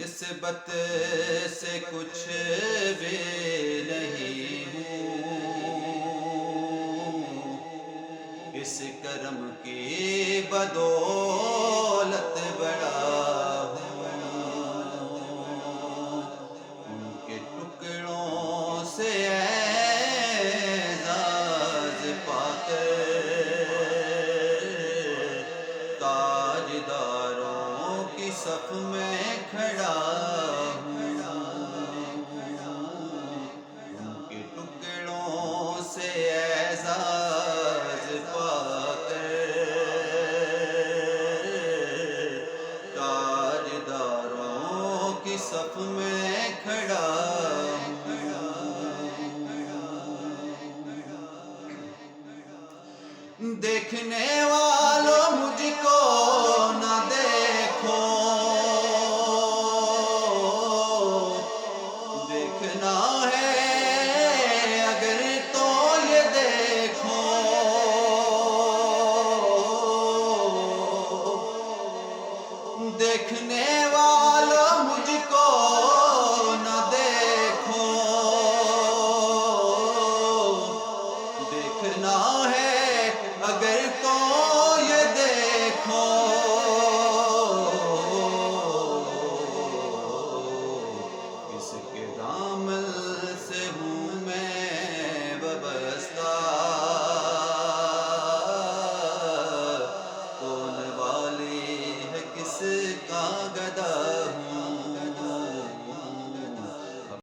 نسبت سے کچھ بھی نہیں ہوں، اس کرم کی بدولت بڑا ہوں، ان کے ٹکڑوں سے اعزاز پا کر تاجداروں کی صف میں کھڑا ہوں، ان کے ٹکڑوں سے اعزاز پا کر تاجداروں کی صف میں کھڑا ہوں۔ دیکھنے والوں مجھ کو نہ دیکھو، دیکھنا ہے اگر تو یہ دیکھو، دیکھنے